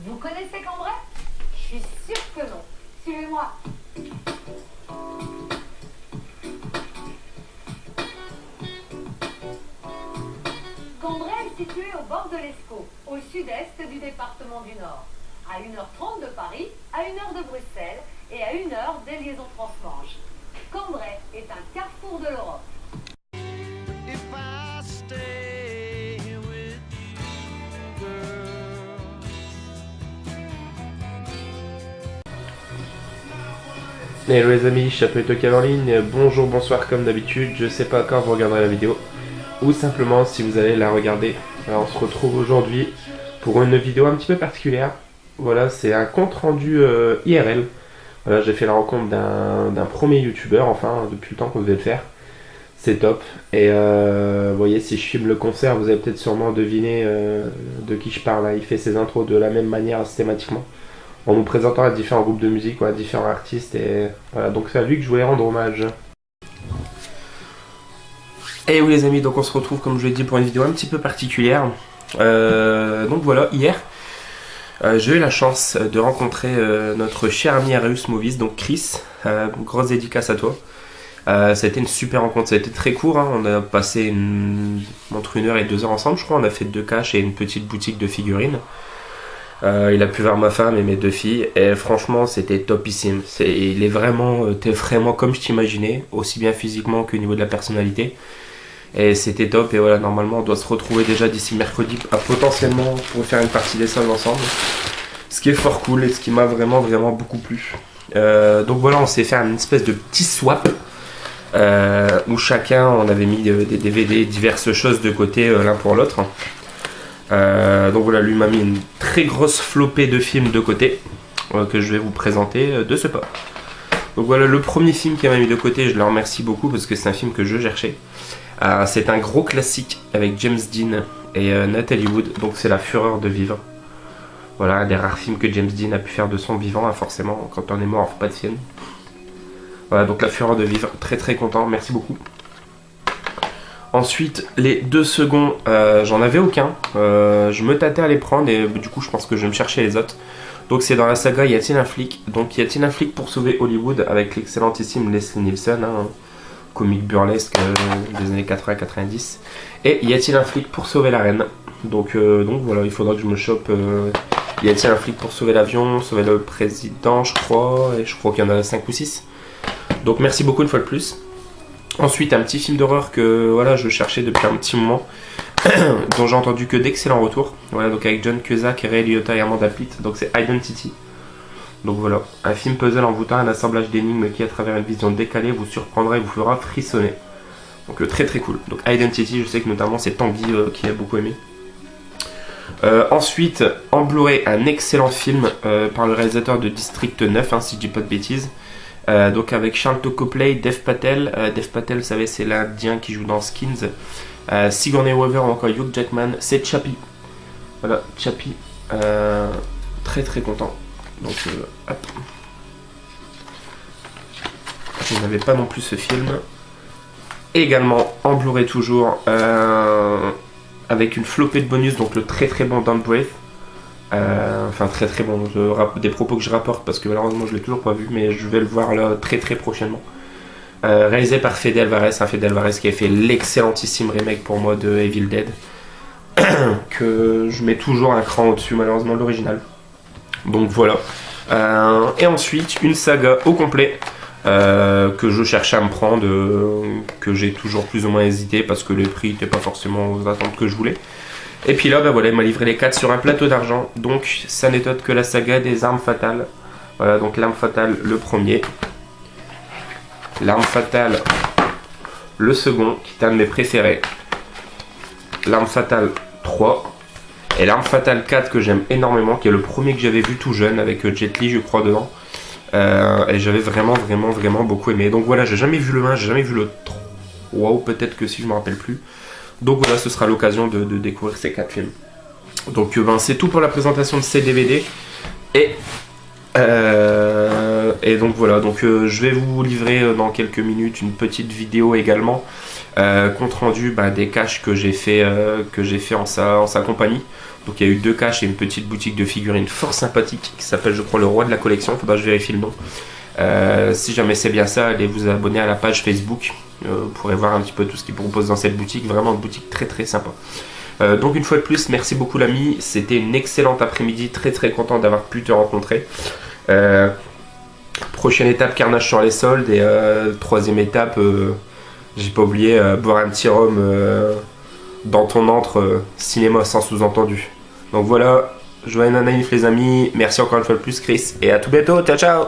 Vous connaissez Cambrai? Je suis sûre que non. Suivez-moi. Cambrai est situé au bord de l'Escaut, au sud-est du département du Nord. À 1h30 de Paris, à 1h de Bruxelles et à 1h des liaisons France-Manche. Cambrai est un carrefour de l'Europe. Hello les amis, Chapelito Caroline, bonjour, bonsoir comme d'habitude, je sais pas quand vous regarderez la vidéo, ou simplement si vous allez la regarder. Alors on se retrouve aujourd'hui pour une vidéo un petit peu particulière. Voilà, c'est un compte rendu IRL. Voilà, j'ai fait la rencontre d'un premier youtubeur, enfin, depuis le temps qu'on devait le faire. C'est top. Et vous voyez, si je filme le concert, vous allez peut-être sûrement deviner de qui je parle. Hein. Il fait ses intros de la même manière systématiquement, en nous présentant à différents groupes de musique ou à différents artistes. Et voilà, donc c'est à lui que je voulais rendre hommage. Et oui les amis, donc on se retrouve comme je l'ai dit pour une vidéo un petit peu particulière. Donc voilà, hier, j'ai eu la chance de rencontrer notre cher ami Arius Movies, donc Chris. Grosse dédicace à toi. Ça a été une super rencontre, ça a été très court, hein. On a passé entre 1 heure et 2 heures ensemble, je crois. On a fait 2 caches et une petite boutique de figurines. Il a pu voir ma femme et mes 2 filles, et franchement c'était topissime. Il est vraiment, t'es vraiment comme je t'imaginais, aussi bien physiquement qu'au niveau de la personnalité. Et c'était top, et voilà, normalement on doit se retrouver déjà d'ici mercredi, potentiellement pour faire une partie des soldes ensemble. Ce qui est fort cool et ce qui m'a vraiment beaucoup plu. Donc voilà, on s'est fait une espèce de petit swap. Où chacun, on avait mis des DVD, diverses choses de côté l'un pour l'autre. Donc voilà, lui m'a mis une très grosse flopée de films de côté que je vais vous présenter de ce pas. Donc voilà, le premier film qu'il m'a mis de côté, je le remercie beaucoup parce que c'est un film que je cherchais. C'est un gros classique avec James Dean et Natalie Wood, donc c'est La Fureur de vivre. Voilà, un des rares films que James Dean a pu faire de son vivant, hein, forcément, quand on est mort, on fait pas de film. Voilà, donc La Fureur de vivre, très content, merci beaucoup. Ensuite, les 2 seconds, j'en avais aucun. Je me tâtais à les prendre et du coup, je pense que je vais me chercher les autres. Donc, c'est dans la saga Y a-t-il un flic? Donc, Y a-t-il un flic pour sauver Hollywood avec l'excellentissime Leslie Nielsen, hein, comique burlesque des années 80-90. Et Y a-t-il un flic pour sauver la reine? Donc voilà, il faudra que je me chope. Y a-t-il un flic pour sauver l'avion, sauver le président, je crois. Et je crois qu'il y en a 5 ou 6. Donc merci beaucoup une fois de plus. Ensuite un petit film d'horreur que voilà, je cherchais depuis un petit moment, dont j'ai entendu que d'excellents retours. Voilà, donc avec John Cusack, Ray Liotta et Amanda Pitt. Donc c'est Identity. Donc voilà, un film puzzle envoûtant, un assemblage d'énigmes qui à travers une vision décalée vous surprendra et vous fera frissonner. Donc très cool. Donc Identity, je sais que notamment c'est Tanguy qui a beaucoup aimé. Ensuite en Blu-ray, un excellent film par le réalisateur de District 9, hein, si je dis pas de bêtises. Donc avec Charles Copley, Dev Patel. Dev Patel, vous savez, c'est l'Indien qui joue dans Skins. Sigourney Weaver ou encore Hugh Jackman. C'est Chappie. Voilà, Chappie. Très content. Donc, hop. Je n'avais pas non plus ce film. Également en Blu-ray toujours. Avec une flopée de bonus. Donc le très bon Don't Breathe. Enfin très bon, des propos que je rapporte parce que malheureusement je l'ai toujours pas vu, mais je vais le voir là très prochainement. Réalisé par Fede Alvarez, un Fede Alvarez qui a fait l'excellentissime remake pour moi de Evil Dead, que je mets toujours un cran au-dessus malheureusement de l'original. Donc voilà. Et ensuite une saga au complet que je cherchais à me prendre, que j'ai toujours plus ou moins hésité parce que les prix n'étaient pas forcément aux attentes que je voulais. Et puis là, bah voilà, il m'a livré les 4 sur un plateau d'argent. Donc, ça n'est autre que la saga des Armes Fatales. Voilà, donc L'Arme Fatale, le premier. L'Arme Fatale, le second, qui est un de mes préférés. L'Arme Fatale 3. Et L'Arme Fatale 4, que j'aime énormément, qui est le premier que j'avais vu tout jeune, avec Jet Li, je crois, dedans. Et j'avais vraiment beaucoup aimé. Donc voilà, j'ai jamais vu le 1, j'ai jamais vu le 3. Ou peut-être que si, je me rappelle plus. Donc voilà, ce sera l'occasion de découvrir ces 4 films. Donc c'est tout pour la présentation de ces DVD. Et donc voilà, donc je vais vous livrer dans quelques minutes une petite vidéo également compte rendu des caches que j'ai fait en sa compagnie. Donc il y a eu 2 caches et une petite boutique de figurines fort sympathique qui s'appelle, je crois, le Roi de la Collection. Faudra que je vérifie le nom. Si jamais c'est bien ça, allez vous abonner à la page Facebook. Vous pourrez voir un petit peu tout ce qu'ils proposent dans cette boutique. Vraiment une boutique très très sympa. Donc une fois de plus, merci beaucoup l'ami. C'était une excellente après-midi. Très très content d'avoir pu te rencontrer. Prochaine étape, carnage sur les soldes. Et 3e étape, j'ai pas oublié, boire un petit rhum dans ton antre, cinéma sans sous-entendu. Donc voilà, joyeux naïf les amis. Merci encore une fois de plus Chris. Et à tout bientôt. Ciao ciao.